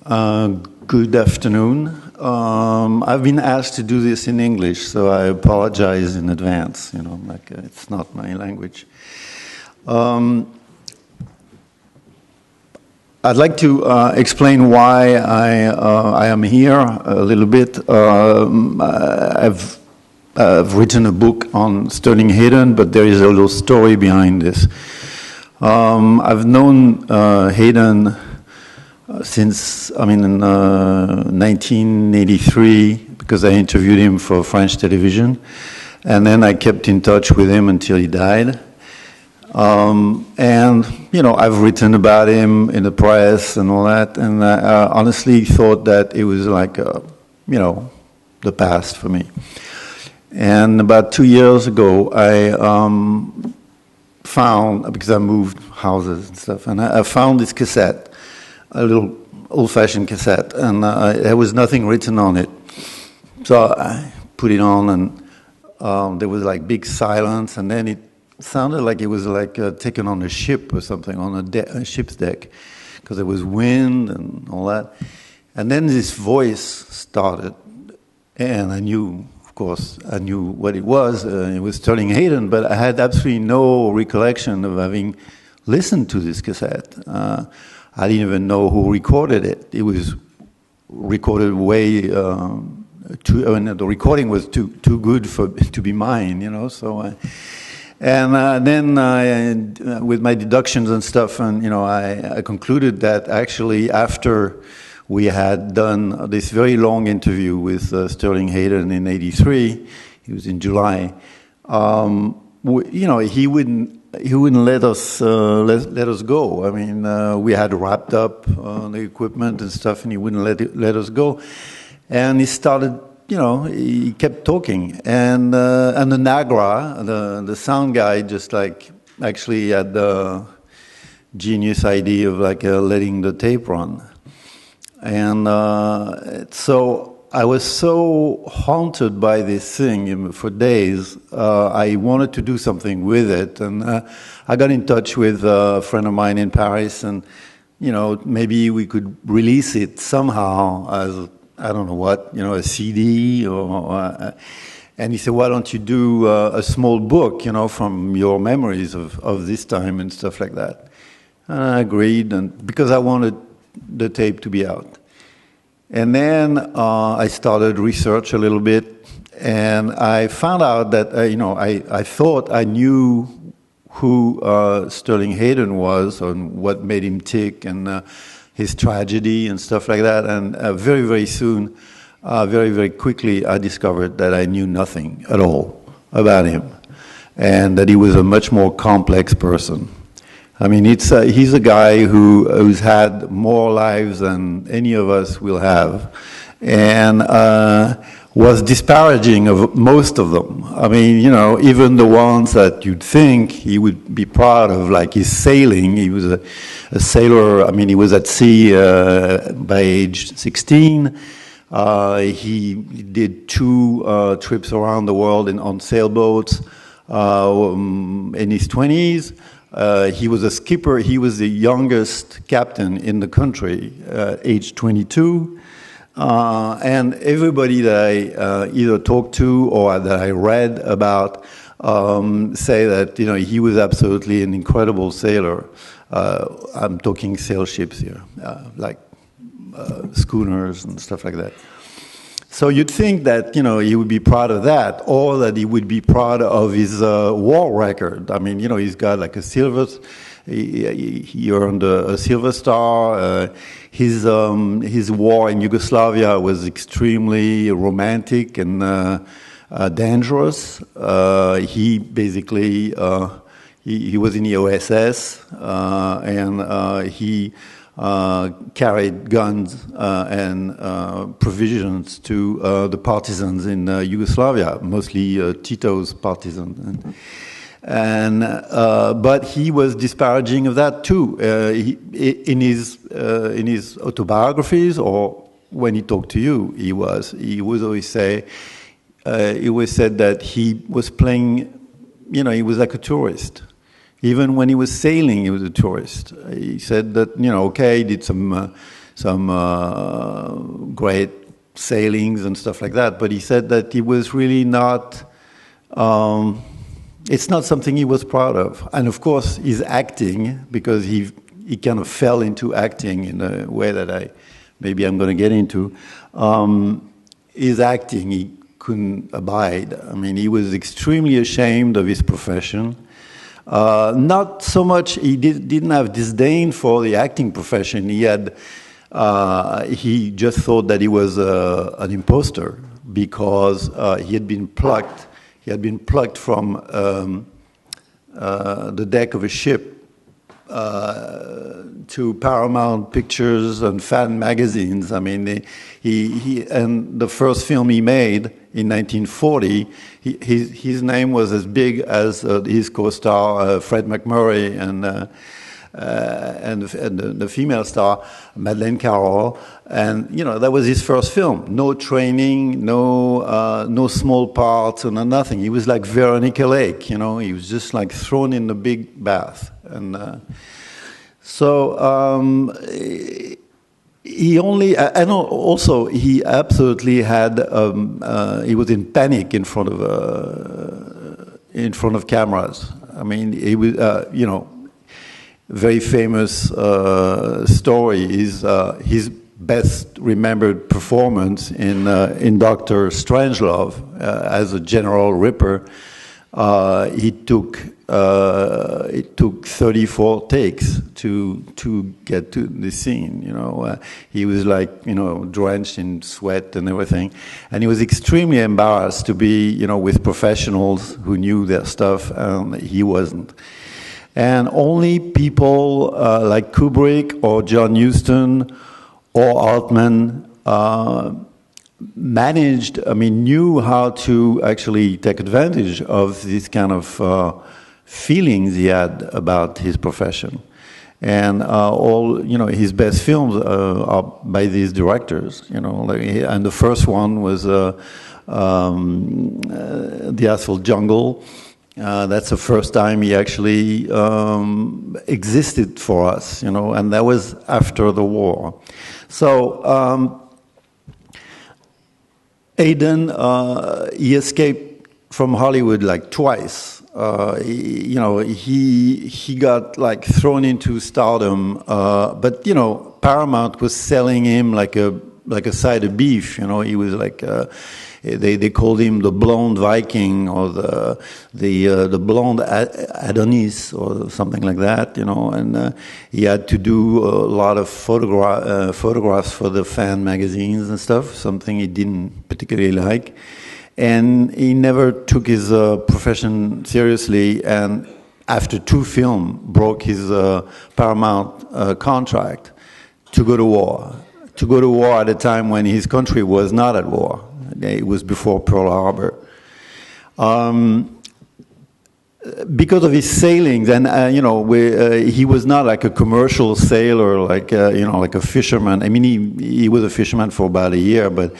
Good afternoon. I've been asked to do this in English, so I apologize in advance. It's not my language. I'd like to explain why I am here a little bit. I've written a book on Sterling Hayden, but there is a little story behind this. I've known Hayden since, in 1983, because I interviewed him for French television, and then I kept in touch with him until he died. I've written about him in the press and all that, and I honestly thought that it was like, the past for me. And about 2 years ago, I found, because I moved houses and stuff, and I found this cassette, a little old-fashioned cassette, and there was nothing written on it. So I put it on, and there was like big silence, and then it sounded like it was like taken on a ship or something, on a ship's deck, because there was wind and all that. And then this voice started, and I knew, of course, what it was. It was Sterling Hayden, but I had absolutely no recollection of having listened to this cassette. I didn't even know who recorded it. It was recorded the recording was too good to be mine, So, then with my deductions and stuff, and I concluded that actually after we had done this very long interview with Sterling Hayden in '83, it was in July. He wouldn't let us go. I mean, we had wrapped up the equipment and stuff, and he wouldn't let us go. And he started, he kept talking, and the Nagra, the sound guy, just like actually had the genius idea of like letting the tape run. And so I was so haunted by this thing for days. I wanted to do something with it, and I got in touch with a friend of mine in Paris, and maybe we could release it somehow as I don't know what, a CD and he said, why don't you do a small book, from your memories of this time and stuff like that. And I agreed, and because I wanted the tape to be out. And then I started research a little bit, and I found out that, I thought I knew who Sterling Hayden was and what made him tick and his tragedy and stuff like that. And very, very soon, very, very quickly, I discovered that I knew nothing at all about him, and that he was a much more complex person. I mean, he's a guy who's had more lives than any of us will have, and was disparaging of most of them. I mean, even the ones that you'd think he would be proud of, like his sailing. He was a sailor. I mean, he was at sea by age 16. He did 2 trips around the world on sailboats in his 20s. He was a skipper. He was the youngest captain in the country, age 22. And everybody that I either talked to or that I read about say that, he was absolutely an incredible sailor. I'm talking sail ships here, like schooners and stuff like that. So you'd think that, he would be proud of that, or that he would be proud of his war record. I mean, he's got like he earned a Silver Star. His war in Yugoslavia was extremely romantic and dangerous. He basically, he was in the OSS, and he carried guns and provisions to the partisans in Yugoslavia, mostly Tito's partisans. But he was disparaging of that too. In his autobiographies, or when he talked to you, he was always said that he was playing, he was like a tourist. Even when he was sailing, he was a tourist. He said that, he did some some great sailings and stuff like that. But he said that he was really not. It's not something he was proud of. And of course, his acting, because he kind of fell into acting in a way that I'm going to get into. His acting, he couldn't abide. I mean, he was extremely ashamed of his profession. Not so much, he didn't have disdain for the acting profession. He just thought that he was an imposter because he had been plucked. He had been plucked from the deck of a ship to Paramount Pictures and fan magazines. I mean, and the first film he made in 1940, his name was as big as his co-star Fred McMurray and the female star Madeleine Carroll, and that was his first film. No training, no small parts, and nothing. He was like Veronica Lake, he was just like thrown in the big bath, and he only, and also he absolutely had, he was in panic in front of cameras. I mean, he was, very famous story is his best remembered performance in Dr. Strangelove as a General Ripper. It took 34 takes to get to the scene. He was like drenched in sweat and everything, and he was extremely embarrassed to be with professionals who knew their stuff, and he wasn't. And only people like Kubrick or John Huston or Altman knew how to actually take advantage of these kind of feelings he had about his profession. And his best films are by these directors, and the first one was The Asphalt Jungle. That's the first time he actually existed for us, and that was after the war. So Hayden, he escaped from Hollywood like twice. He got like thrown into stardom, but Paramount was selling him like a side of beef. He was like. They called him the blonde Viking or the blonde Adonis or something like that, and he had to do a lot of photographs for the fan magazines and stuff, something he didn't particularly like. And he never took his profession seriously, and after 2 films broke his Paramount contract to go to war. To go to war at a time when his country was not at war. It was before Pearl Harbor. Because of his sailings, and he was not like a commercial sailor, like like a fisherman. I mean, he was a fisherman for about a year, but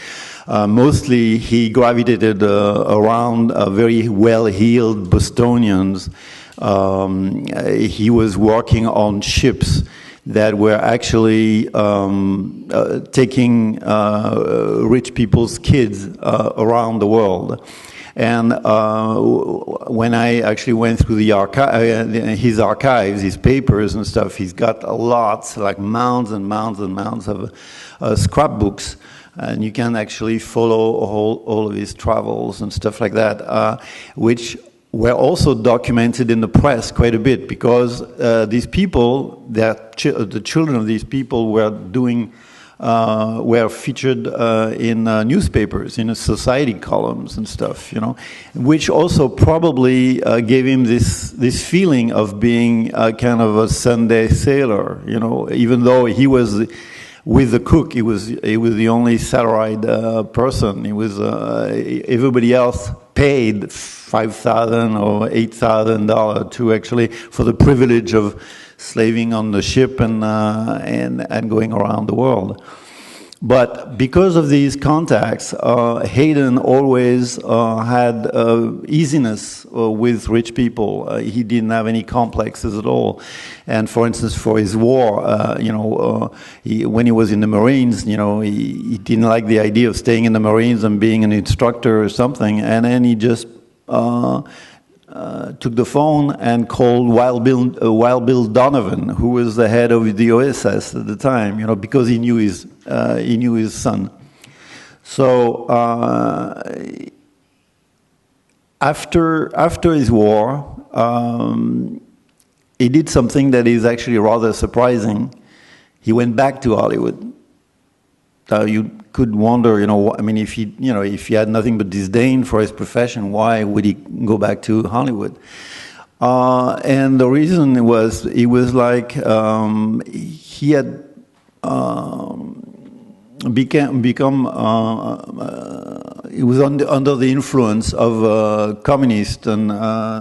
mostly he gravitated around very well-heeled Bostonians. He was working on ships that were actually taking rich people's kids around the world. And when I actually went through his archives, his papers and stuff, he's got lots, like mounds and mounds and mounds of scrapbooks. And you can actually follow all of his travels and stuff like that, which were also documented in the press quite a bit, because these people, the children of these people were featured in newspapers, in society columns and stuff, which also probably gave him this feeling of being kind of a Sunday sailor, even though he was with the cook, he was the only salaried person. He was everybody else paid $5,000 or $8,000 to actually for the privilege of slaving on the ship and going around the world. But because of these contacts, Hayden always had easiness with rich people. He didn't have any complexes at all. And for instance, for his war, when he was in the Marines, he didn't like the idea of staying in the Marines and being an instructor or something. And then he just took the phone and called Wild Bill Donovan, who was the head of the OSS at the time, because he knew his son. So after his war, he did something that is actually rather surprising. He went back to Hollywood. You could wonder, if he had nothing but disdain for his profession, why would he go back to Hollywood? And the reason was, he was like, he had he was under the influence of communist and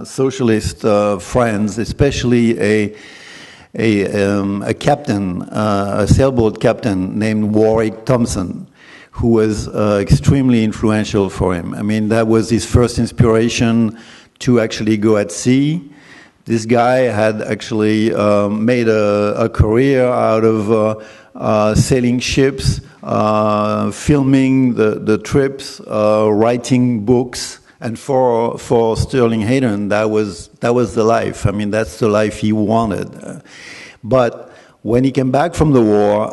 socialist friends, especially a captain, a sailboat captain named Warwick Thompson, who was extremely influential for him. I mean, that was his first inspiration to actually go at sea. This guy had actually made a career out of sailing ships, filming the trips, writing books. And for Sterling Hayden, that was the life. I mean, that's the life he wanted. But when he came back from the war,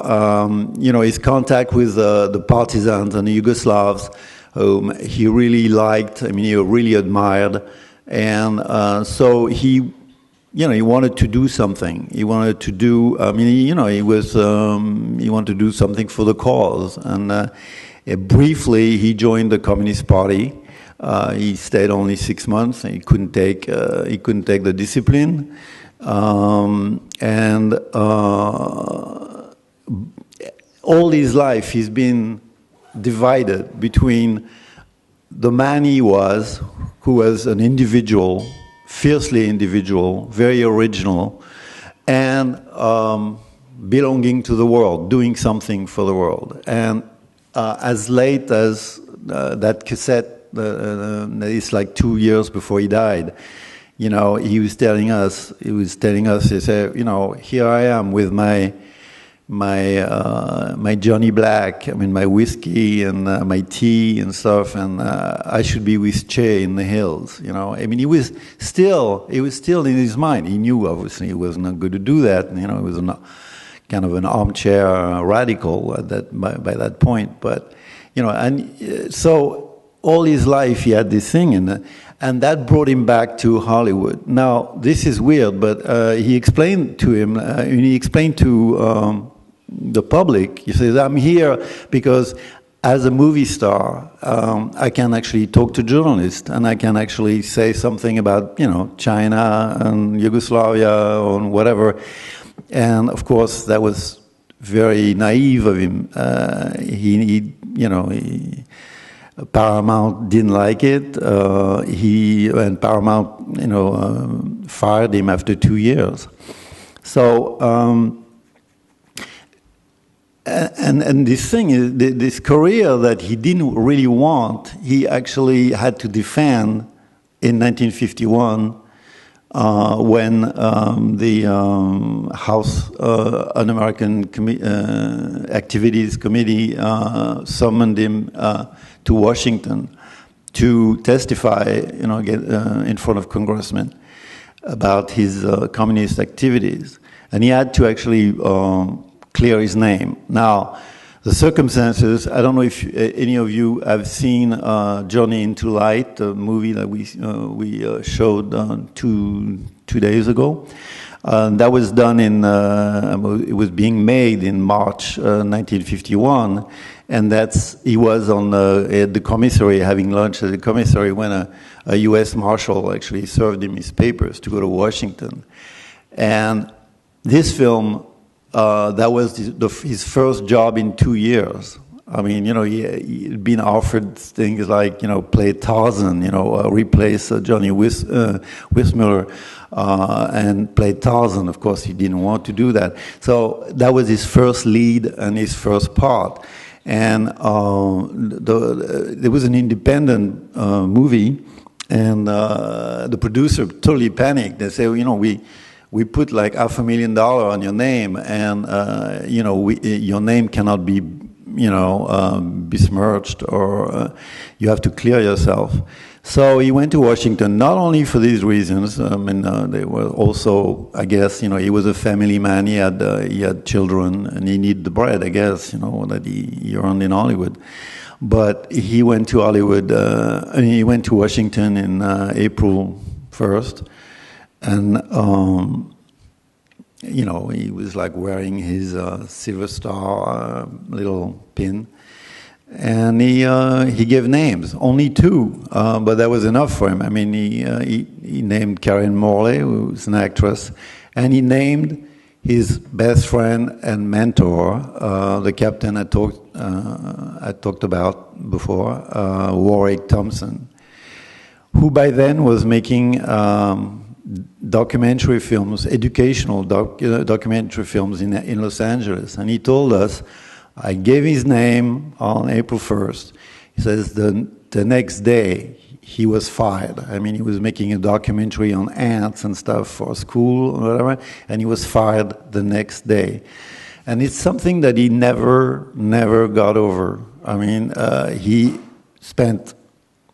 his contact with the partisans and the Yugoslavs, whom he really liked, he really admired, and so he wanted to do something. He wanted to do. He wanted to do something for the cause. And briefly, he joined the Communist Party. He stayed only 6 months. He couldn't take the discipline, and all his life he's been divided between the man he was, who was an individual, fiercely individual, very original, and belonging to the world, doing something for the world. And as late as that cassette. It's like 2 years before he died. He was telling us. He said, here I am with my Johnny Black. My whiskey and my tea and stuff, and I should be with Che in the hills. He was still in his mind. He knew obviously he was not going to do that. He was kind of an armchair radical by that point. But and so. All his life he had this thing, and that brought him back to Hollywood. Now, this is weird, but he explained to the public, he says, I'm here because as a movie star, I can actually talk to journalists, and I can actually say something about, China and Yugoslavia or whatever. And of course, that was very naive of him. Paramount didn't like it. Paramount, fired him after 2 years. So, and this thing is this career that he didn't really want. He actually had to defend in 1951 when the House Un-American Activities Committee summoned him to Washington to testify, in front of congressmen about his communist activities, and he had to actually clear his name. Now, the circumstances, I don't know if any of you have seen Journey into Light, the movie that we showed two days ago. That was done it was being made in March 1951, and he was at the commissary, having lunch at the commissary, when a U.S. Marshal actually served him his papers to go to Washington. And this film, that was his first job in 2 years. He'd been offered things like, play Tarzan, replace Johnny Weissmuller, and play Tarzan. Of course, he didn't want to do that. So that was his first lead and his first part. And there was an independent movie, and the producer totally panicked. They say, we put like $500,000 on your name, and your name cannot be besmirched, or you have to clear yourself. So he went to Washington, not only for these reasons. They were also, I guess, he was a family man. He had children, and he needed the bread, I guess, that he earned in Hollywood. But he went to Hollywood. He went to Washington in April 1st, and he was like wearing his Silver Star little pin. And he gave names, only 2, but that was enough for him. I mean, he named Karen Morley, who's an actress, and he named his best friend and mentor, the captain I talked about before, Warwick Thompson, who by then was making documentary films, educational documentary films in Los Angeles. And he told us, I gave his name on April 1st. He says the next day he was fired. I mean, he was making a documentary on ants and stuff for school or whatever, and he was fired the next day. And it's something that he never got over. I mean, he spent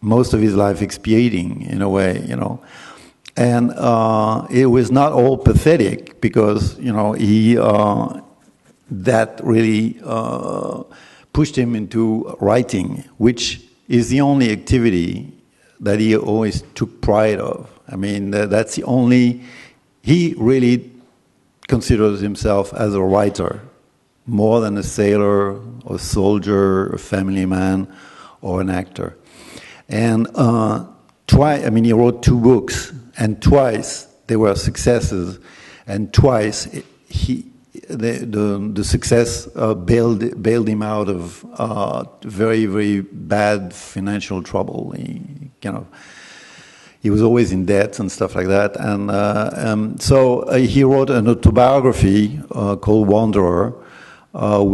most of his life expiating, in a way, And it was not all pathetic, because, he... that really pushed him into writing, which is the only activity that he always took pride of. I mean, that's the only... He really considers himself as a writer, more than a sailor, or a soldier, a family man, or an actor. And he wrote 2 books, and twice they were successes, and twice the success bailed him out of very, very bad financial trouble. He was always in debt and stuff like that. And so he wrote an autobiography called Wanderer,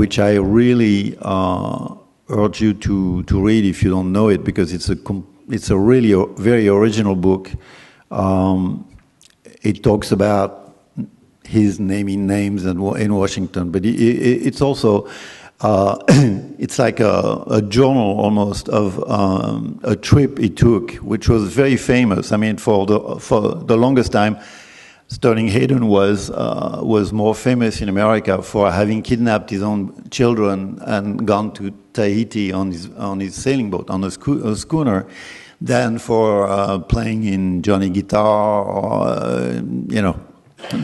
which I really urge you to read if you don't know it, because it's a really very original book. It talks about his naming names in Washington, but it's also it's like a journal almost of a trip he took, which was very famous. I mean, for the longest time, Sterling Hayden was more famous in America for having kidnapped his own children and gone to Tahiti on his sailing boat, on a schooner, than for playing in Johnny Guitar or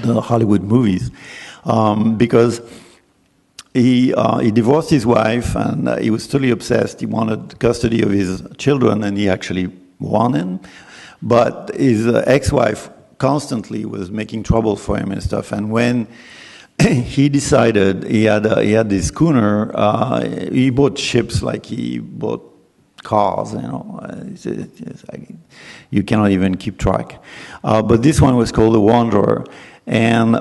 the Hollywood movies, because he divorced his wife, and he was totally obsessed. He wanted custody of his children, and he actually won it. But his ex-wife constantly was making trouble for him and stuff. And when he decided he had this schooner, he bought ships like he bought cars, you cannot even keep track. But this one was called the Wanderer. And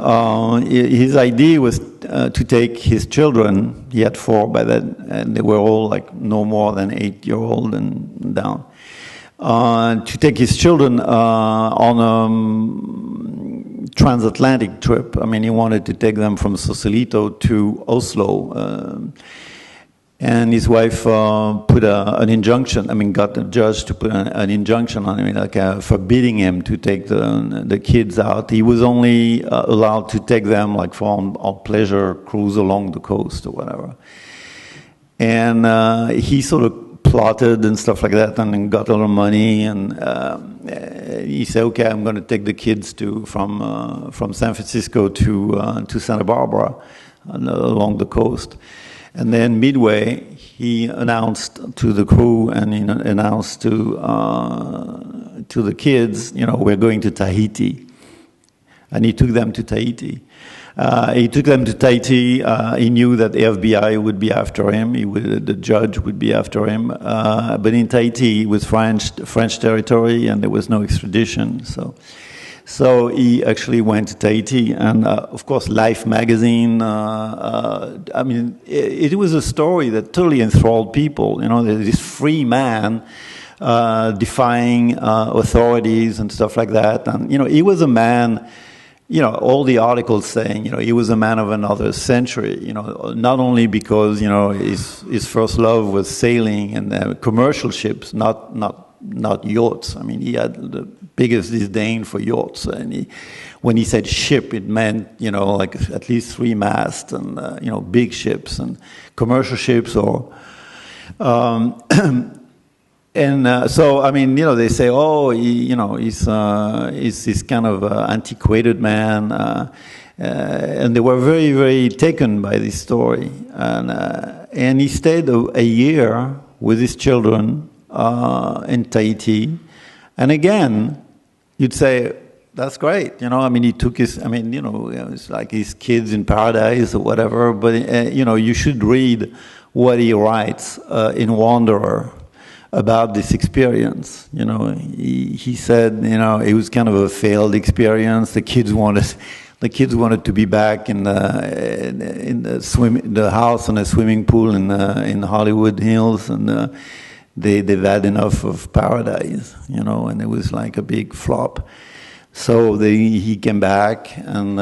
his idea was to take his children, he had 4 by then, and they were all like no more than 8-year-old and down, to take his children on a transatlantic trip. I mean, he wanted to take them from Sausalito to Oslo. And his wife put an injunction, got the judge to put an injunction on him, forbidding him to take the kids out. He was only allowed to take them like for a pleasure cruise along the coast or whatever. And he sort of plotted and stuff like that, and got a lot of money, and he said, okay, I'm going to take the kids from San Francisco to Santa Barbara along the coast. And then midway, he announced to the crew, and he announced to the kids, we're going to Tahiti. And he took them to Tahiti. He knew that the FBI would be after him. The judge would be after him. But in Tahiti, it was French territory, and there was no extradition. So he actually went to Tahiti, and of course, Life magazine. I mean, it was a story that totally enthralled people. You know, this free man defying authorities and stuff like that. And you know, he was a man. You know, all the articles saying, you know, he was a man of another century. You know, not only because you know his first love was sailing and commercial ships, not yachts. I mean, he had the biggest disdain for yachts, and when he said ship, it meant, you know, like at least 3 masts and you know, big ships and commercial ships or. So I mean, you know, they say, oh, you know, he's this kind of antiquated man, and they were very, very taken by this story, and he stayed a year with his children in Tahiti, and again, you'd say, that's great, you know. I mean, he took his, I mean, you know, it's like his kids in paradise or whatever. But you know, you should read what he writes in Wanderer about this experience. You know, he said, you know, it was kind of a failed experience. The kids wanted to be back in the house and a swimming pool in Hollywood Hills, and they've had enough of paradise, you know, and it was like a big flop. So he came back, and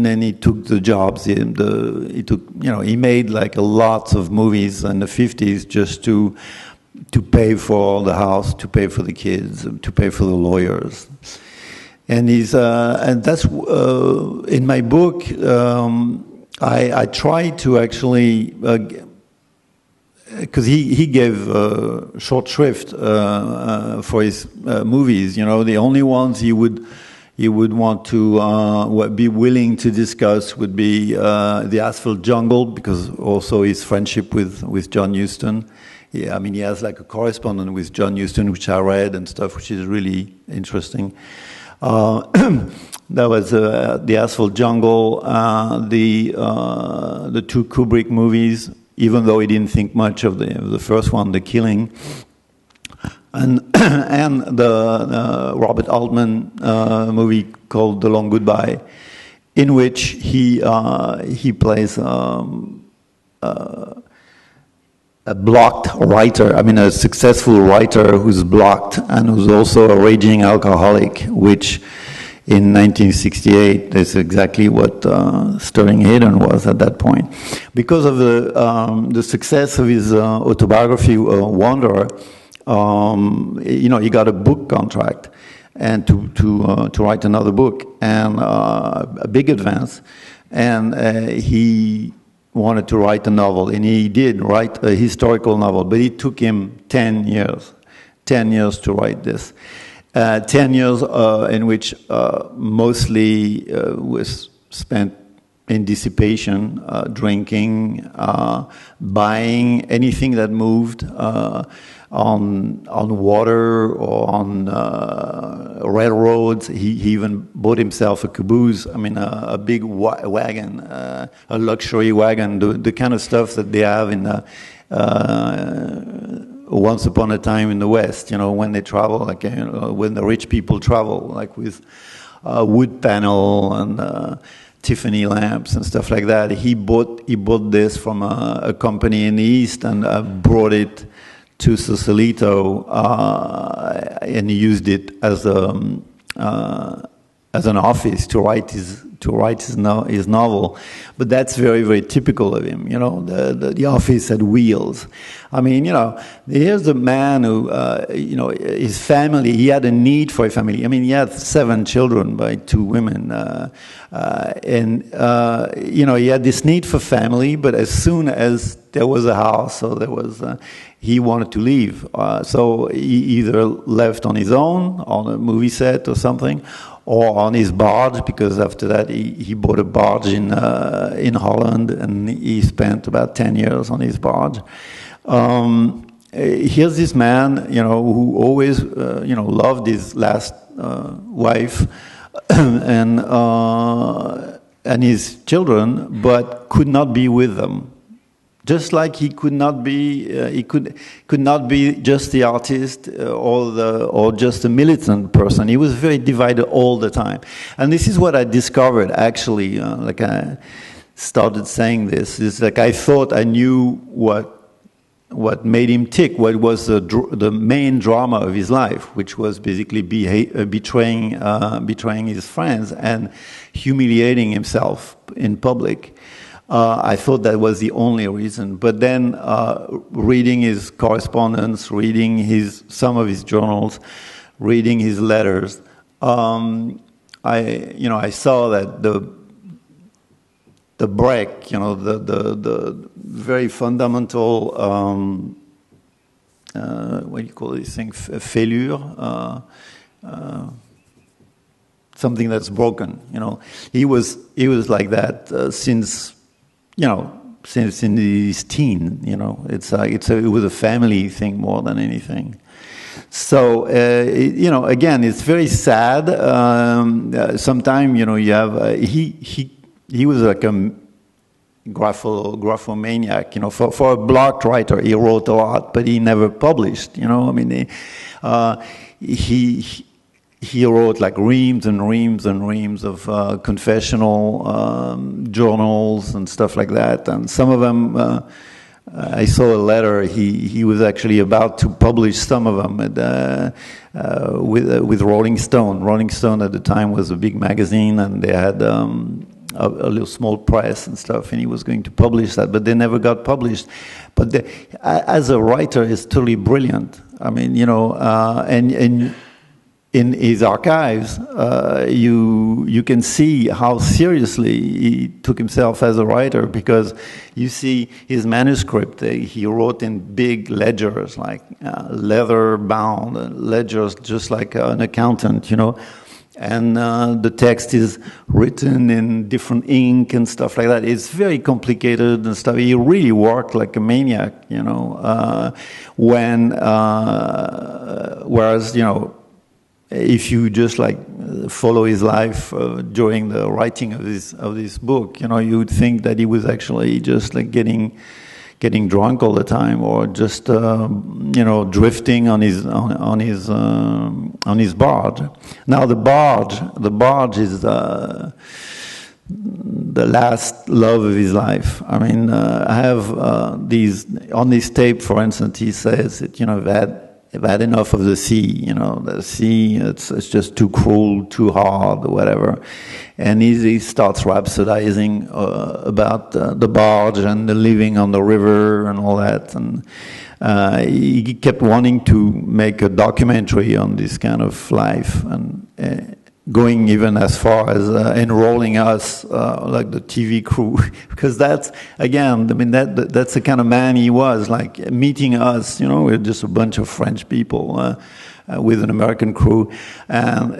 then he took the jobs. He took, you know, he made like lots of movies in the 50s just to pay for the house, to pay for the kids, to pay for the lawyers. And that's in my book. I try to actually. Because he gave short shrift for his movies, you know, the only ones he would want to be willing to discuss would be The Asphalt Jungle, because also his friendship with John Huston. Yeah, I mean, he has like a correspondence with John Huston, which I read and stuff, which is really interesting. That was The Asphalt Jungle, the 2 Kubrick movies. Even though he didn't think much of the first one, The Killing, and the Robert Altman movie called The Long Goodbye, in which he plays a blocked writer. I mean, a successful writer who's blocked and who's also a raging alcoholic, which in 1968, that's exactly what Sterling Hayden was at that point. Because of the success of his autobiography, Wanderer, you know, he got a book contract and to write another book, and a big advance, and he wanted to write a novel, and he did write a historical novel, but it took him 10 years to write this. 10 years in which mostly was spent in dissipation, drinking, buying anything that moved on water or on railroads. He even bought himself a caboose, I mean a big wagon, a luxury wagon, the kind of stuff that they have in once upon a time in the West, you know, when they travel, like when the rich people travel, like with wood panel and Tiffany lamps and stuff like that. He bought this from a company in the East and brought it to Sausalito, and he used it as an office to write his novel. But that's very, very typical of him. You know, the office had wheels. I mean, you know, here's a man who, you know, his family, he had a need for a family. I mean, he had 7 children by 2 women. And you know, he had this need for family, but as soon as there was a house or there was, he wanted to leave. So he either left on his own, on a movie set or something, or on his barge, because after that he bought a barge in Holland, and he spent about 10 years on his barge. Here's this man, you know, who always, you know, loved his last wife and his children, but could not be with them. Just like he could not be, could not be just the artist or just a militant person. He was very divided all the time, and this is what I discovered actually. Like I started saying this is like I thought I knew what made him tick, what was the main drama of his life, which was basically betraying his friends and humiliating himself in public. I thought that was the only reason. But then reading his correspondence, reading some of his journals, reading his letters, I saw that the break, the very fundamental, what do you call this thing, failure, something that's broken. He was like that since in his teen. It was a family thing more than anything. So, again, it's very sad. Sometimes, you have, he was like a graphomaniac, for a block writer, he wrote a lot, but he never published, he wrote like reams and reams and reams of confessional journals and stuff like that, and some of them, I saw a letter. He was actually about to publish some of them with Rolling Stone. Rolling Stone at the time was a big magazine, and they had a little small press and stuff, and he was going to publish that, but they never got published. But as a writer, he's totally brilliant. And in his archives, you can see how seriously he took himself as a writer, because you see his manuscript, he wrote in big ledgers, like leather-bound ledgers, just like an accountant, and the text is written in different ink and stuff like that. It's very complicated and stuff. He really worked like a maniac, whereas, if you just like follow his life during the writing of this book, you would think that he was actually just like getting drunk all the time, or just drifting on his barge. Now the barge is the last love of his life. I have these on this tape, for instance. He says that I've had enough of the sea, the sea, it's just too cruel, too hard, whatever. And he starts rhapsodizing about the barge and the living on the river and all that. And he kept wanting to make a documentary on this kind of life, and going even as far as enrolling us, like the TV crew, because that's, again, that's the kind of man he was, like meeting us, we're just a bunch of French people with an American crew, and,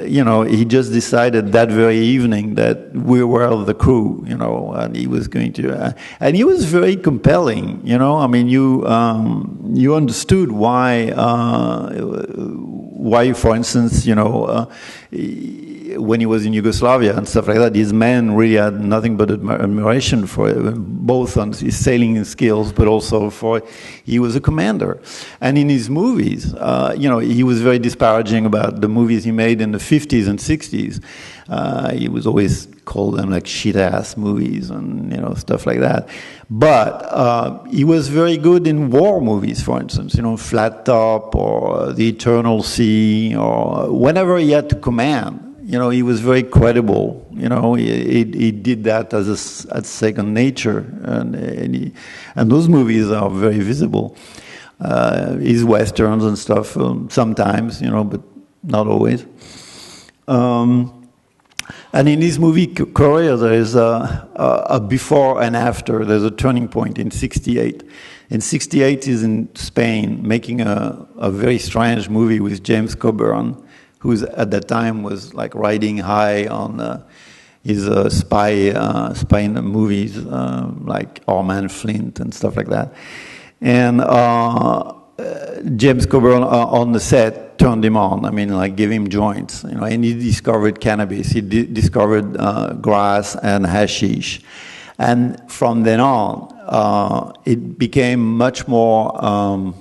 he just decided that very evening that we were the crew, and he was going to, and he was very compelling, you understood why, for instance, when he was in Yugoslavia and stuff like that, his men really had nothing but admiration for him, both on his sailing skills, but also he was a commander. And in his movies, he was very disparaging about the movies he made in the 50s and 60s. He was always called them like shit-ass movies and, stuff like that. But he was very good in war movies, for instance, Flat Top or The Eternal Sea, or whenever he had to command. He was very credible. He did that as second nature, and those movies are very visible. His westerns and stuff, sometimes, but not always. And in his movie career, there is a before and after. There's a turning point in '68. In '68, he's in Spain making a very strange movie with James Coburn, who at that time was like riding high on his spy movies, like Our Man Flint and stuff like that. And James Coburn on the set turned him on. Like gave him joints, and he discovered cannabis. He discovered grass and hashish. And from then on, it became much more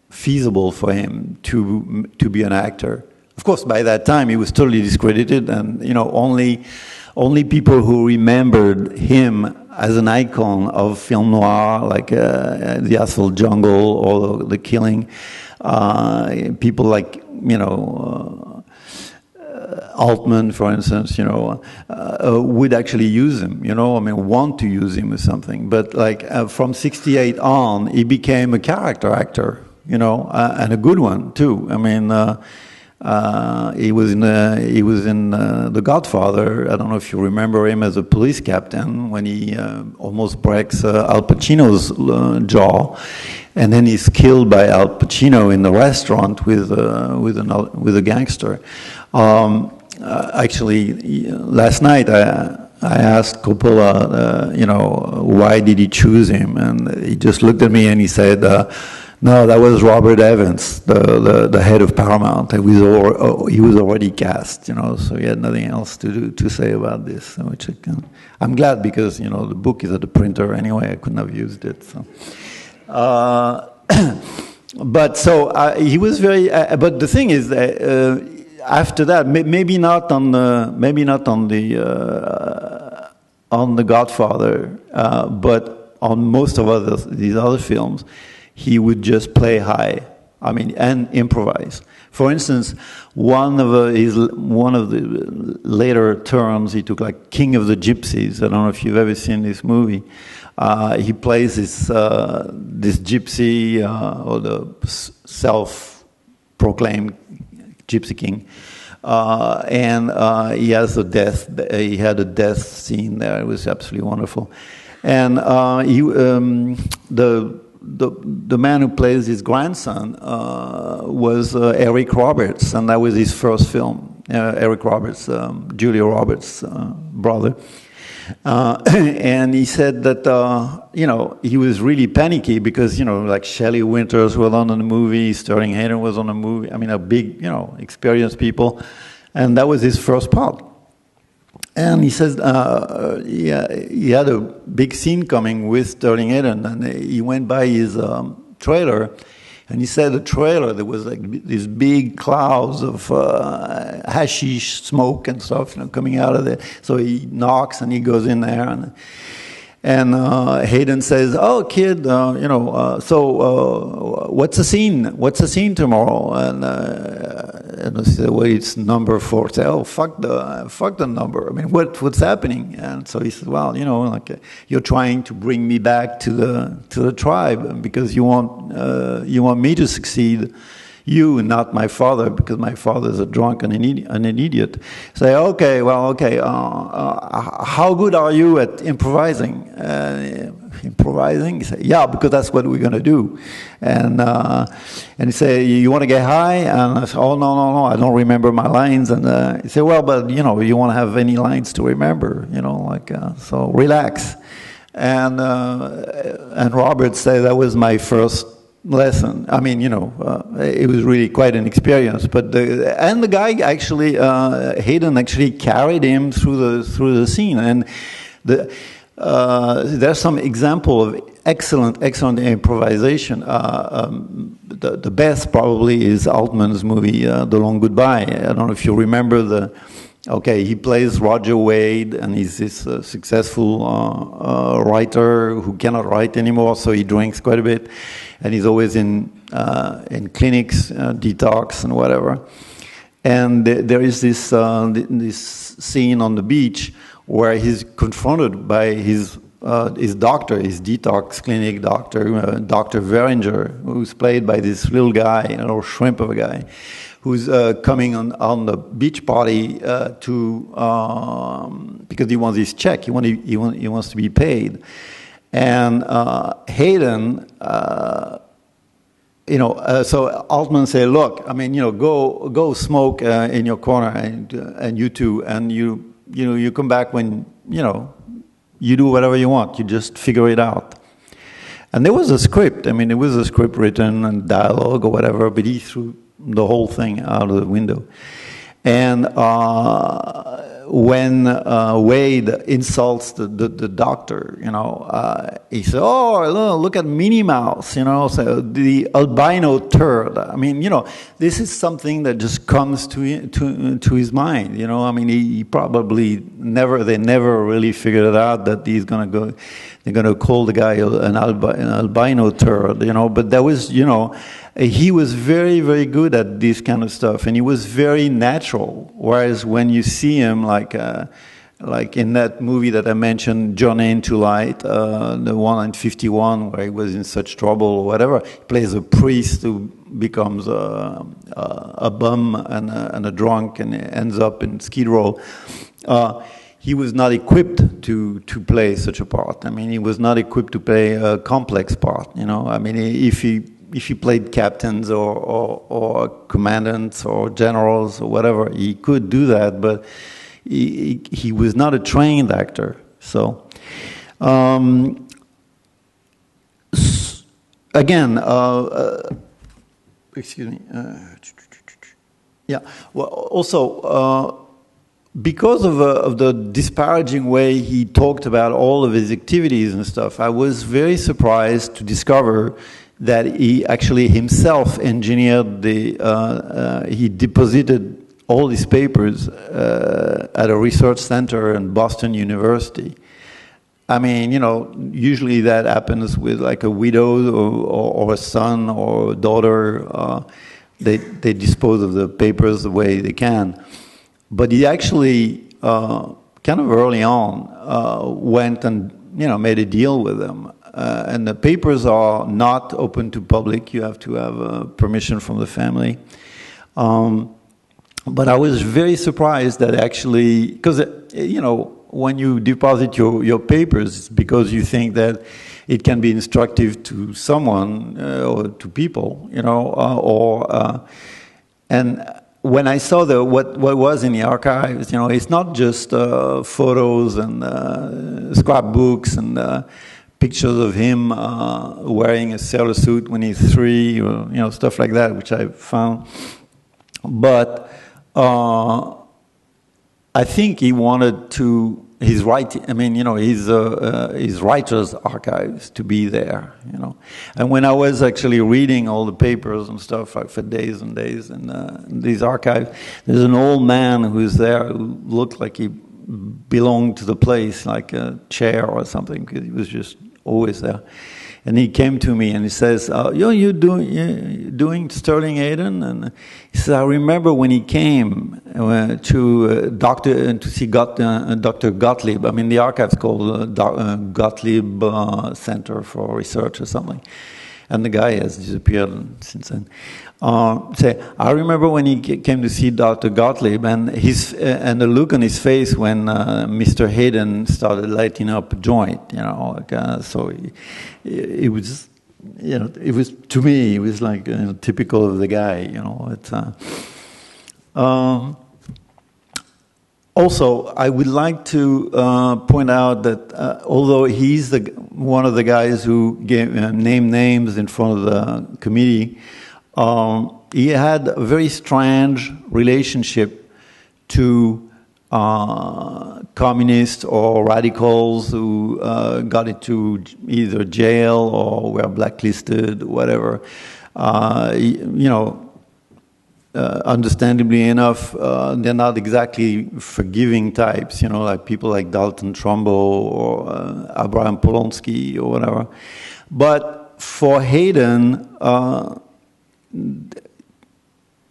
feasible for him to be an actor. Of course, by that time, he was totally discredited, and only people who remembered him as an icon of film noir, like The Asphalt Jungle or The Killing, people like Altman, for instance, would actually use him, want to use him or something. But from '68 on, he became a character actor, and a good one too. I mean, he was in The Godfather. I don't know if you remember him as a police captain when he almost breaks Al Pacino's jaw, and then he's killed by Al Pacino in the restaurant with a gangster. Actually, last night I asked Coppola, why did he choose him, and he just looked at me and he said, "No, that was Robert Evans, the head of Paramount. He was already cast, so he had nothing else to say about this." Which I'm glad, because the book is at the printer anyway. I couldn't have used it. So. But he was very. But the thing is that. After that, maybe not on the Godfather, but on most of these other films, he would just play high. I mean, and improvise. For instance, one of the later terms he took, like King of the Gypsies. I don't know if you've ever seen this movie. He plays this gypsy, or the self-proclaimed Gypsy King, and he has he had a death scene there. It was absolutely wonderful, and the man who plays his grandson was Eric Roberts, and that was his first film. Eric Roberts, Julia Roberts' brother. And he said that, he was really panicky because, like Shelley Winters was on the movie, Sterling Hayden was on the movie. I mean, a big, experienced people. And that was his first part. And he says he had a big scene coming with Sterling Hayden, and he went by his trailer. And he said the trailer, there was like these big clouds of hashish smoke and stuff, coming out of it. So he knocks and he goes in there, and Hayden says, "Oh, kid, so what's the scene? What's the scene tomorrow?" And I said, "Well, it's number 4." I said, "Oh, fuck the number. I mean, what's happening?" And so he said, "Well, you're trying to bring me back to the tribe because you want me to succeed. You, not my father, because my father's a drunk and an idiot." Say, "Okay, well, okay. How good are you at improvising?" Improvising? He said, "Yeah, because that's what we're going to do." And he said, "You want to get high?" And I said, "Oh, no, I don't remember my lines." And he said, "Well, but you want to have any lines to remember, so relax." And Robert said that was my first lesson. I mean, it was really quite an experience. But the guy actually, Hayden actually carried him through the scene, and there's some example of excellent improvisation. The best probably is Altman's movie, The Long Goodbye. I don't know if you remember he plays Roger Wade, and he's this successful writer who cannot write anymore, so he drinks quite a bit, and he's always in clinics, detox and whatever. And there is this scene on the beach where he's confronted by his doctor, his detox clinic doctor, Dr. Veringer, who's played by this little guy, a little shrimp of a guy, who's coming on the beach party because he wants his check. He wants to be paid. And Hayden, so Altman said, "Look, I mean, go smoke in your corner, and you too, and you come back when you do whatever you want. You just figure it out." And there was a script. I mean, there was a script written and dialogue or whatever, but he threw the whole thing out of the window. And when Wade insults the doctor, he said, "Oh, look at Minnie Mouse," so the albino turd. I mean, this is something that just comes to his mind. I mean, he probably they never really figured it out that they're gonna call the guy an albino turd. But that was, he was very, very good at this kind of stuff, and he was very natural. Whereas when you see him, like in that movie that I mentioned, Journey into Light, the one in '51, where he was in such trouble or whatever, he plays a priest who becomes a bum and a drunk and ends up in Skid Row. He was not equipped to play such a part. I mean, he was not equipped to play a complex part. I mean, if he played captains or commandants or generals or whatever, he could do that, but he was not a trained actor. So, again, excuse me. Yeah. Well, also, because of the disparaging way he talked about all of his activities and stuff, I was very surprised to discover that he actually himself engineered he deposited all his papers at a research center in Boston University. I mean, usually that happens with like a widow or a son or a daughter. They dispose of the papers the way they can. But he actually, kind of early on, went and, made a deal with them. And the papers are not open to public. You have to have permission from the family. But I was very surprised that actually, because, when you deposit your papers, it's because you think that it can be instructive to someone or to people, and when I saw what was in the archives, it's not just photos and scrapbooks and pictures of him wearing a sailor suit when he's 3, or stuff like that, which I found. But I think he wanted his writer's archives to be there, And when I was actually reading all the papers and stuff for days and days in these archives, there's an old man who's there who looked like he belonged to the place, like a chair or something, because he was just always there. And he came to me and he says, "You doing Sterling Hayden?" And he says, "I remember when he came to see Dr. Gottlieb. I mean, the archive's called Gottlieb Center for Research or something." And the guy has disappeared since then. I remember when he came to see Dr. Gottlieb, and the look on his face when Mr. Hayden started lighting up a joint, so it was, it was, to me, it was like typical of the guy, Also, I would like to point out that although he's one of the guys who named names in front of the committee, he had a very strange relationship to communists or radicals who got into either jail or were blacklisted, whatever. Understandably enough, they're not exactly forgiving types, like people like Dalton Trumbo or Abraham Polonsky or whatever. But for Hayden,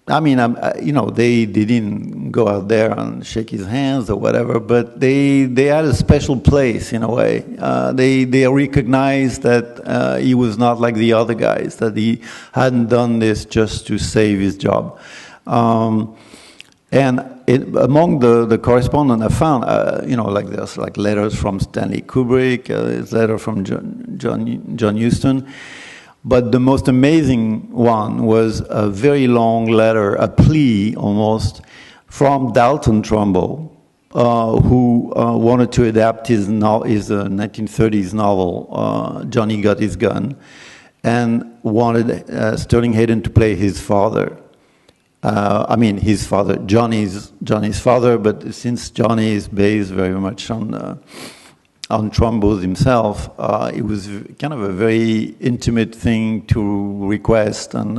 they didn't go out there and shake his hands or whatever, but they had a special place in a way. They recognized that he was not like the other guys, that he hadn't done this just to save his job. Among the correspondence I found, there's like letters from Stanley Kubrick, there's letter from John Huston. But the most amazing one was a very long letter, a plea almost, from Dalton Trumbo, who wanted to adapt his 1930s novel, Johnny Got His Gun, and wanted Sterling Hayden to play his father. I mean, his father, Johnny's father, but since Johnny is based very much on Trumbo himself, it was kind of a very intimate thing to request, and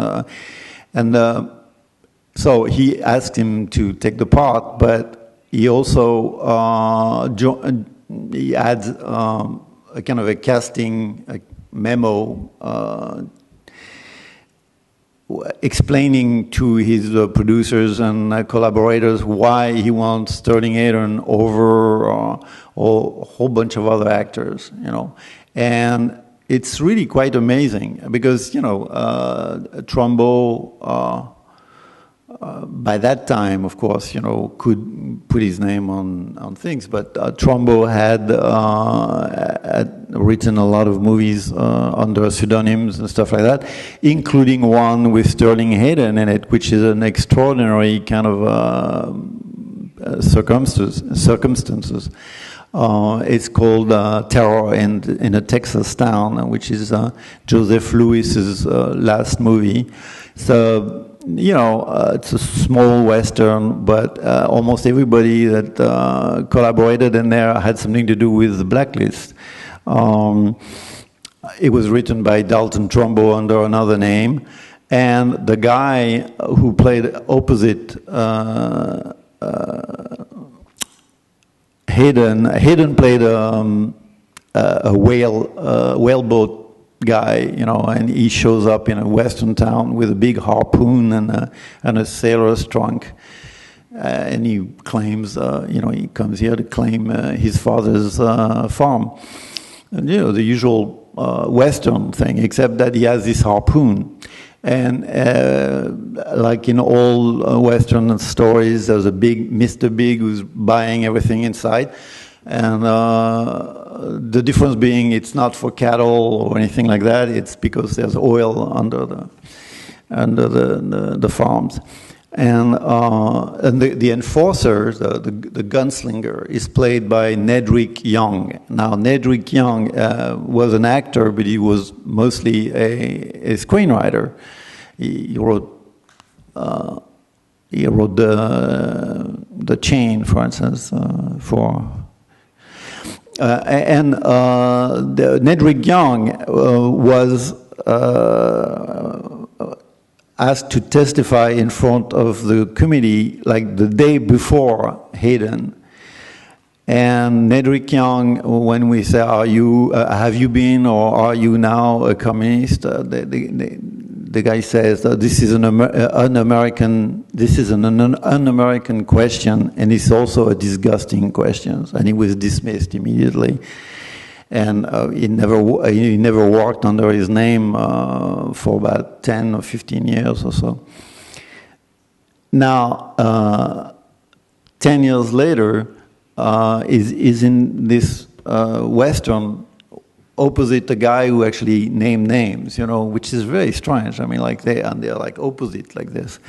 so he asked him to take the part, but he also he adds a kind of a casting memo explaining to his producers and collaborators why he wants Sterling Hayden over a whole bunch of other actors, you know. And it's really quite amazing because, you know, Trumbo, by that time, of course, you know, could put his name on things, but Trumbo had written a lot of movies under pseudonyms and stuff like that, including one with Sterling Hayden in it, which is an extraordinary kind of circumstances. It's called Terror in a Texas Town, which is Joseph Lewis's last movie. So, you know, it's a small Western, but almost everybody that collaborated in there had something to do with the Blacklist. It was written by Dalton Trumbo under another name, and the guy who played opposite Hayden played a whaleboat guy, you know, and he shows up in a western town with a big harpoon and a sailor's trunk, and he claims, you know, he comes here to claim his father's farm, and, you know, the usual western thing, except that he has this harpoon. And like in all Western stories, there's a big Mr. Big who's buying everything inside. And the difference being it's not for cattle or anything like that. It's because there's oil under the farms. And the enforcer, the gunslinger, is played by Nedrick Young. Now, Nedrick Young was an actor, but he was mostly a screenwriter. He wrote the Chain, for instance, Nedrick Young was asked to testify in front of the committee like the day before Hayden. And Nedrick Young, when we say, "Are you? Have you been, or are you now a communist?" The guy says, "This is an un-American. This is an un-American question, and it's also a disgusting question." And he was dismissed immediately. And he never worked under his name for about 10 or 15 years or so. Now, 10 years later, is in this Western opposite a guy who actually named names, you know, which is very strange. I mean, like they're like opposite like this.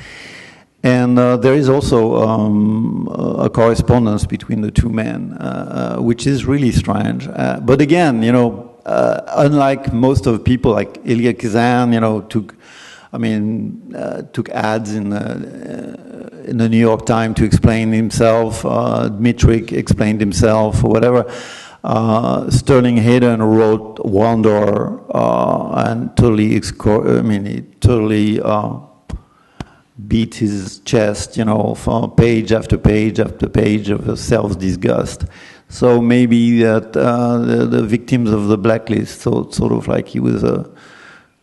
And there is also a correspondence between the two men, which is really strange. But again, you know, unlike most of the people, like Elia Kazan, you know, took ads in the New York Times to explain himself. Dmitrik explained himself, or whatever. Sterling Hayden wrote Wonder and totally, he totally beat his chest, you know, for page after page after page of self-disgust. So maybe that the victims of the Blacklist thought sort of like he was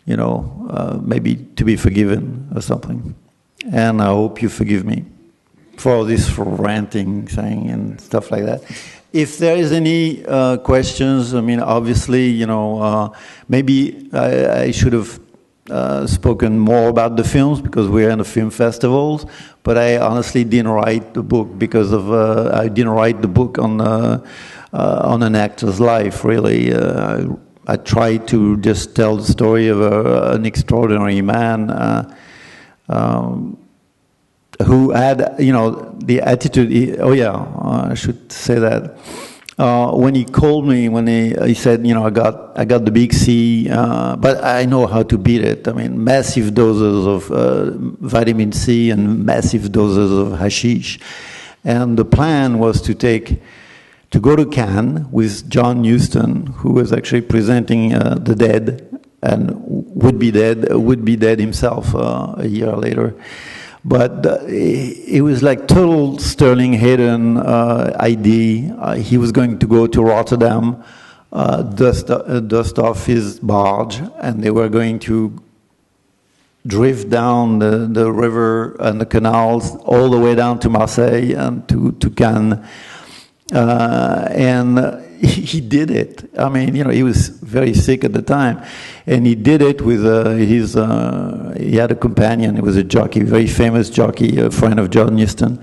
maybe to be forgiven or something. And I hope you forgive me for this ranting thing and stuff like that. If there is any questions, I mean, obviously, you know, maybe I should have spoken more about the films because we're in the film festivals, but I honestly didn't write the book because of I didn't write the book on an actor's life, really. I tried to just tell the story of an extraordinary man who had, you know, the attitude. I should say that when he called me, when he said, I got the big C, but I know how to beat it. I mean, massive doses of vitamin C and massive doses of hashish. And the plan was to go to Cannes with John Huston, who was actually presenting The Dead, and would be dead himself a year later. But it was like total Sterling Hayden idea. He was going to go to Rotterdam, dust off his barge, and they were going to drift down the river and the canals all the way down to Marseille and to Cannes. And he did it. I mean, he was very sick at the time, and he did it with he had a companion. He was a jockey, very famous jockey, a friend of John Huston.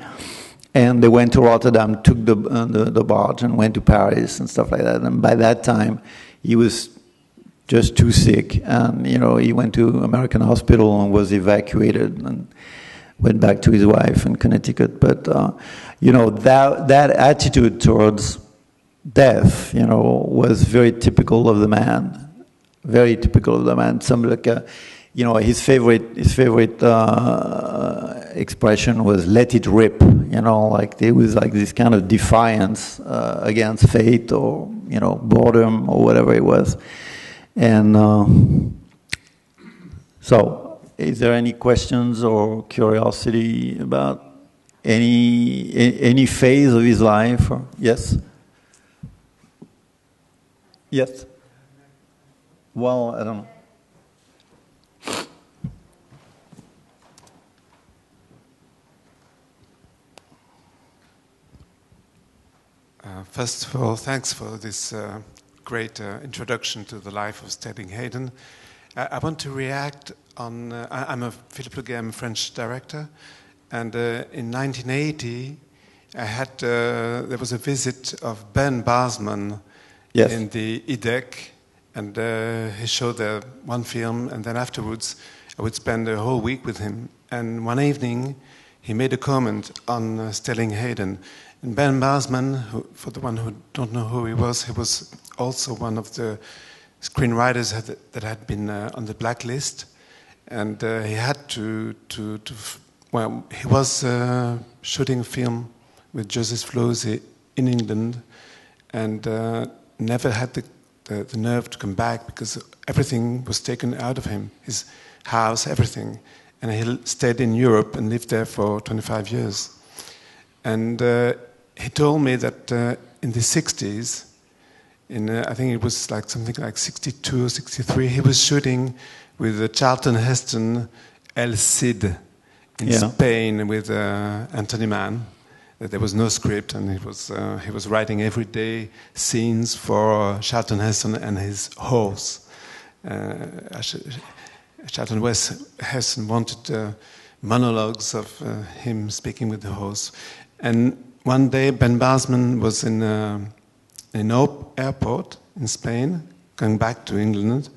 And they went to Rotterdam, took the barge, and went to Paris and stuff like that. And by that time, he was just too sick, and he went to American hospital and was evacuated and went back to his wife in Connecticut. But that attitude towards death, was very typical of the man. Very typical of the man. Some his favorite expression was "let it rip." Like there was like this kind of defiance against fate or boredom or whatever it was. And so, is there any questions or curiosity about any phase of his life? Or, yes. Yes. Well, I don't know. First of all, thanks for this great introduction to the life of Sterling Hayden. I want to react on. I'm a Philippe, I'm a French director, and in 1980, there was a visit of Ben Barsman. Yes. In the IDEC, and he showed one film, and then afterwards I would spend a whole week with him. And one evening, he made a comment on Sterling Hayden. And Ben Barsman, for the one who don't know who he was also one of the screenwriters that had been on the blacklist, and he had to he was shooting a film with Joseph Losey in England, and never had the nerve to come back because everything was taken out of him, his house, everything. And he stayed in Europe and lived there for 25 years. And he told me that in the 60s, I think it was like something like 62 or 63, he was shooting with Charlton Heston, El Cid in Spain with Anthony Mann. There was no script, and he was writing every day scenes for Charlton Heston and his horse. Charlton Heston wanted monologues of him speaking with the horse. And one day, Ben Barsman was in an airport in Spain, going back to England,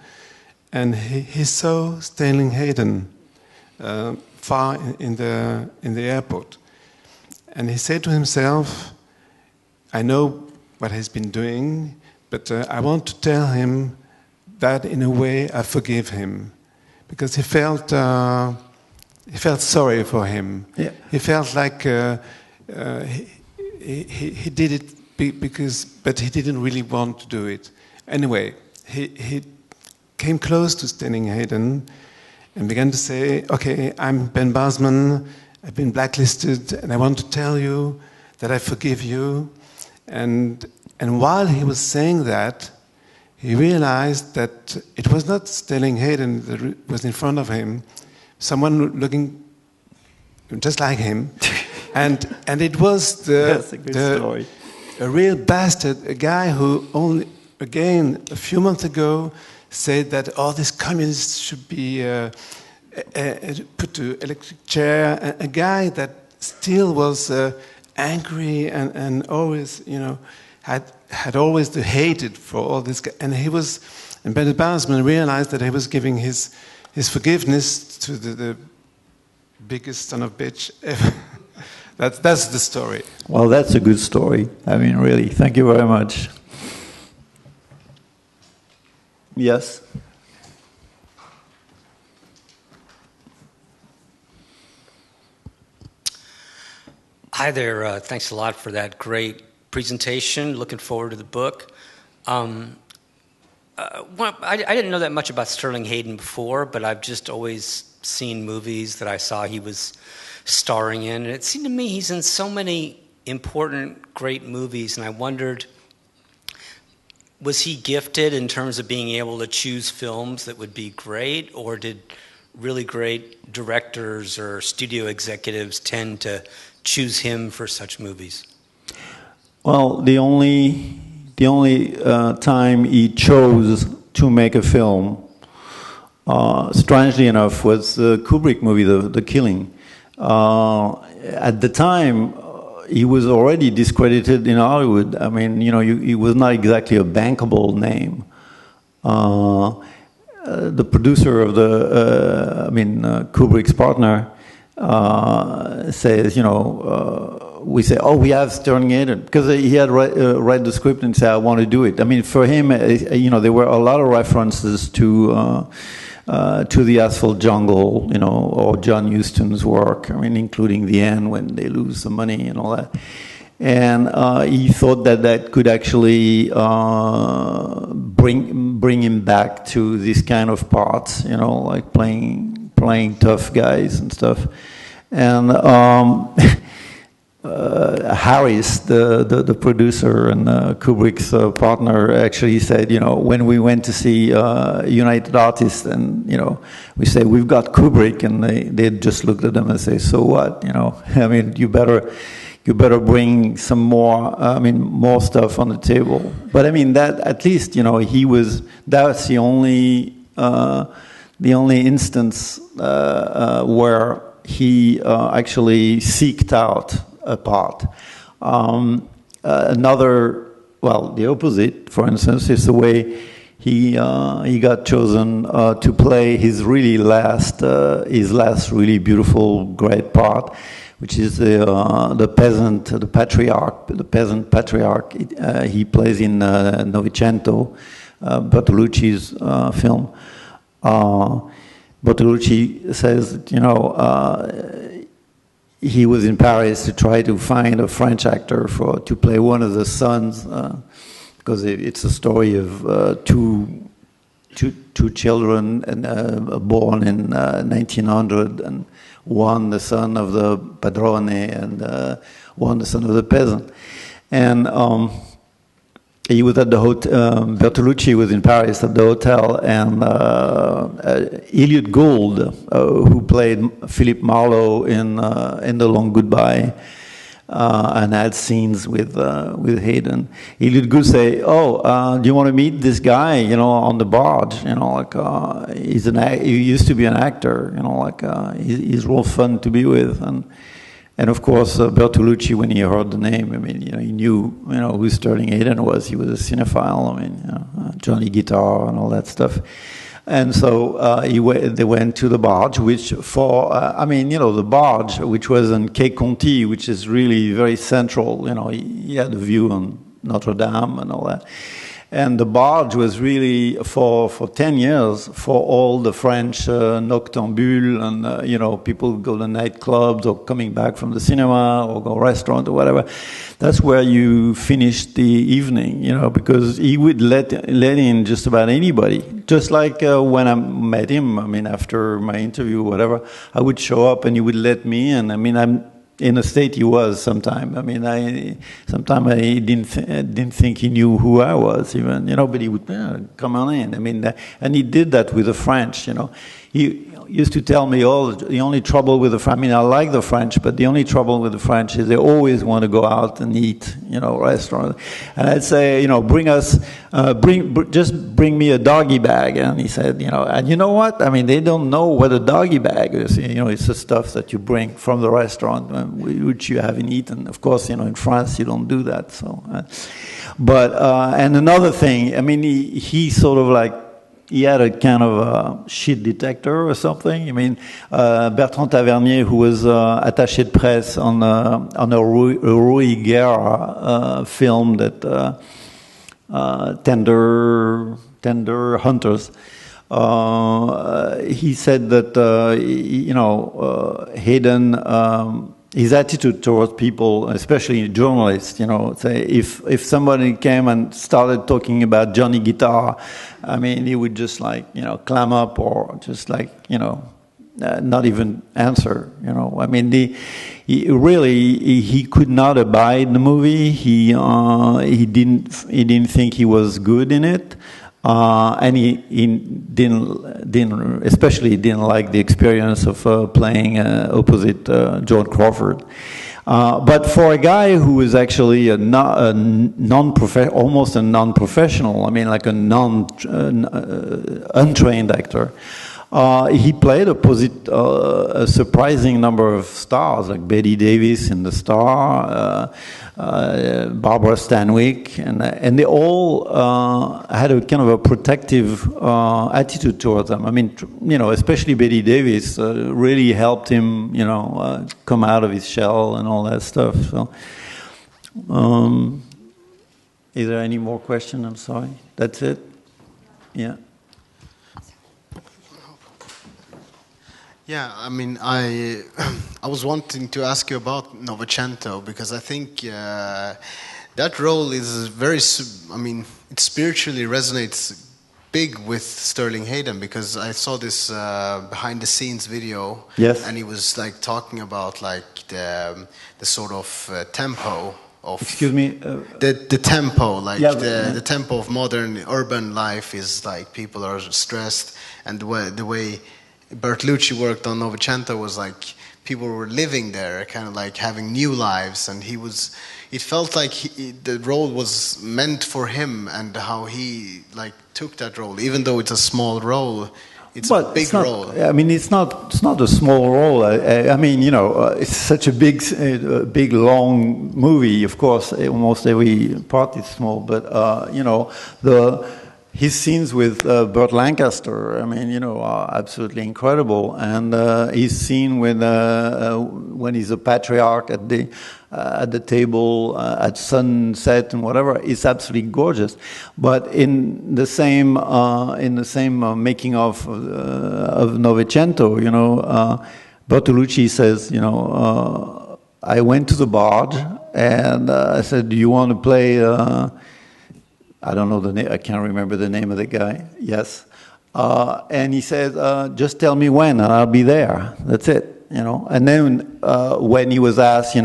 and he saw Sterling Hayden far in the airport. And he said to himself, I know what he's been doing, but I want to tell him that in a way I forgive him. Because he felt sorry for him. Yeah. He felt like he did it but he didn't really want to do it. Anyway, he came close to Sterling Hayden and began to say, okay, I'm Ben Barsman, I've been blacklisted, and I want to tell you that I forgive you. And while he was saying that, he realized that it was not Sterling Hayden that was in front of him, someone looking just like him, and it was a real bastard, a guy who only, again, a few months ago said that all these communists should be put to electric chair, a guy that still was angry and always, had always the hatred for all this guy. And Ben Barsman realized that he was giving his forgiveness to the biggest son of a bitch ever That's the story. Well, that's a good story. I mean, really, thank you very much. Yes? Hi there. Thanks a lot for that great presentation. Looking forward to the book. I didn't know that much about Sterling Hayden before, but I've just always seen movies that I saw he was starring in. And it seemed to me he's in so many important, great movies, and I wondered, was he gifted in terms of being able to choose films that would be great, or did really great directors or studio executives tend to choose him for such movies? Well, the only time he chose to make a film, strangely enough, was the Kubrick movie, The Killing. At the time, he was already discredited in Hollywood. I mean, he was not exactly a bankable name. The producer of Kubrick's partner, says, we say, oh, we have Sterling Hayden, because he had read the script and said, I want to do it. I mean, for him, there were a lot of references to the Asphalt Jungle, or John Huston's work. I mean, including the end when they lose the money and all that. And he thought that could actually bring him back to this kind of parts, like playing tough guys and stuff. And Harris, the producer and Kubrick's partner, actually said, when we went to see United Artists, and we say we've got Kubrick, and they just looked at them and say, so what? I mean, you better bring some more. More stuff on the table. But I mean, that at least that's the only instance where he actually seeked out a part. The opposite, for instance, is the way he got chosen to play his last really beautiful, great part, which is the peasant patriarch. He plays in Novecento, Bertolucci's film. Bertolucci says, he was in Paris to try to find a French actor to play one of the sons, because it's a story of two children born in 1900, and one the son of the padrone and one the son of the peasant. And he was at the hotel. Bertolucci was in Paris at the hotel, and Elliot Gould, who played Philippe Marlowe in The Long Goodbye, and had scenes with Hayden. Elliot Gould say, "Oh, do you want to meet this guy? On the barge. He used to be an actor. He's real fun to be with." And of course, Bertolucci, when he heard the name, he knew, who Sterling Hayden was. He was a cinephile. Johnny Guitar and all that stuff. And so they went to the barge, which the barge, which was in Quai Conti, which is really very central. He had a view on Notre Dame and all that. And the barge was really, for 10 years, for all the French noctambules and, people who go to nightclubs or coming back from the cinema or go restaurant or whatever. That's where you finished the evening, because he would let in just about anybody. Just like when I met him, after my interview or whatever, I would show up and he would let me in. I'm in a state he was sometime. Sometimes I didn't think he knew who I was even, but he would come on in. And he did that with the French, He used to tell me, the only trouble with the French, I like the French, but the only trouble with the French is they always want to go out and eat, restaurant. And I'd say, just bring me a doggy bag. And he said, and you know what? They don't know what a doggy bag is. It's the stuff that you bring from the restaurant, which you haven't eaten. Of course, in France, you don't do that. So, and another thing, he sort of he had a kind of a shit detector or something. I mean, Bertrand Tavernier, who was attaché de presse on a Rui Guerra film that Tender Hunters. He said that Hayden, his attitude towards people, especially journalists, say if somebody came and started talking about Johnny Guitar, I mean, he would just clam up or just not even answer. I mean, he could not abide the movie. He didn't think he was good in it. And he especially didn't like the experience of playing opposite Joan Crawford. But for a guy who was actually almost a non-professional, I mean, like untrained actor, he played opposite a surprising number of stars, like Bette Davis in The Star, Barbara Stanwyck, and they all had a kind of a protective attitude towards them. I mean, especially Bette Davis really helped him, come out of his shell and all that stuff. So, is there any more question? I'm sorry. That's it? Yeah. Yeah, I mean, I was wanting to ask you about Novecento because I think that role is very, it spiritually resonates big with Sterling Hayden because I saw this behind-the-scenes video. Yes. And he was talking about the sort of tempo of. Excuse me. The tempo, the tempo of modern urban life is people are stressed, and the way Bertolucci worked on Novecento was people were living there, kind of having new lives, and it felt like the role was meant for him, and how he took that role, even though it's a small role. It's a big role. I mean, it's not a small role. I mean, it's such a big, long movie. Of course, almost every part is small, but his scenes with Burt Lancaster, I mean, are absolutely incredible. And his scene with when he's a patriarch at the table at sunset and whatever is absolutely gorgeous. But in the same making of Novecento, Bertolucci says, I went to the barge and I said, "Do you want to play?" I don't know the name. I can't remember the name of the guy. Yes, and he said, "Just tell me when, and I'll be there." That's it, And then when he was asked,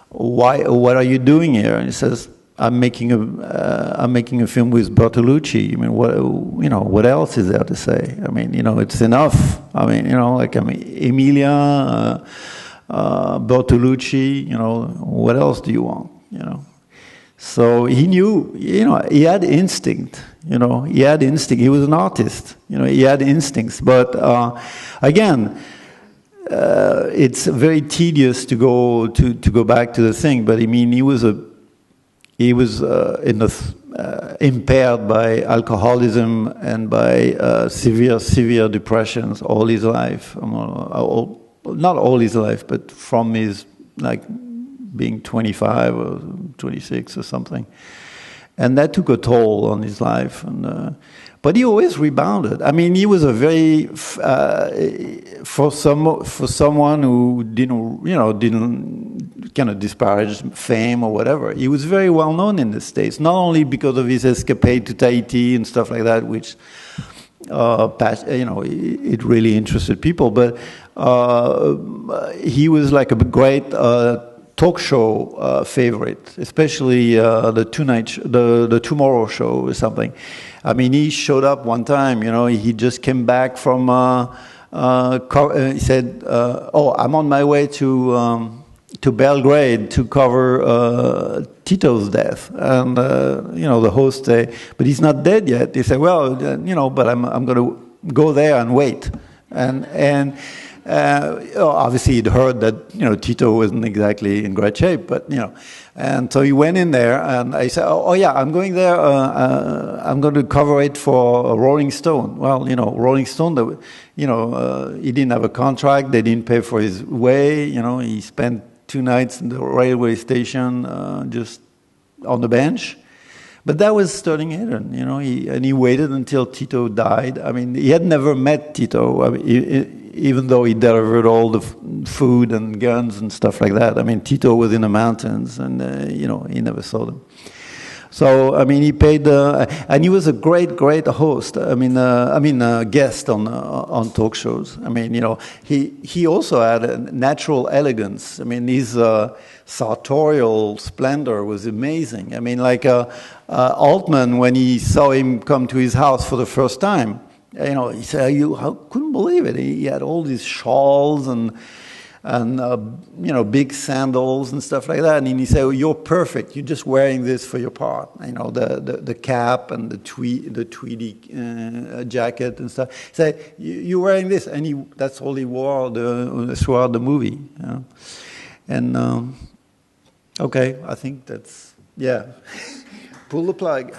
why? What are you doing here? And he says, "I'm making a film with Bertolucci. I mean, what else is there to say? I mean, it's enough. I mean, Emilia, Bertolucci. What else do you want? So he knew, he had instinct, he had instinct. He was an artist, he had instincts. But again, it's very tedious to go back to the thing. But I mean, he was impaired by alcoholism and by severe depressions all his life. Not all his life, but from his being 25 or 26 or something, and that took a toll on his life. And but he always rebounded. I mean, he was a very for someone who didn't kind of disparage fame or whatever. He was very well known in the States, not only because of his escapade to Tahiti and stuff like that, which it really interested people, but he was like a great talk show favorite, especially the Tomorrow Show or something. I mean, he showed up one time. He just came back from. He said, "Oh, I'm on my way to Belgrade to cover Tito's death." And the host said, "But he's not dead yet." He said, "Well, but I'm going to go there and wait." And Obviously, he'd heard that Tito wasn't exactly in great shape, but and so he went in there, and I said, "Oh yeah, I'm going there. I'm going to cover it for Rolling Stone." Well, Rolling Stone, he didn't have a contract. They didn't pay for his way. He spent 2 nights in the railway station, just on the bench. But that was Sterling Hayden, and he waited until Tito died. I mean, he had never met Tito, even though he delivered all the food and guns and stuff like that. I mean, Tito was in the mountains, and he never saw them. So I mean, he paid, and he was a great host. I mean, guest on talk shows. I mean, he also had a natural elegance. I mean, his sartorial splendor was amazing. I mean, like Altman, when he saw him come to his house for the first time, he said, I couldn't believe it. He had all these shawls and big sandals and stuff like that. And he said, "You're perfect. You're just wearing this for your part. The cap and the tweedy jacket and stuff." He said, "You're wearing this," and that's all he wore throughout the movie. And okay, I think that's pull the plug.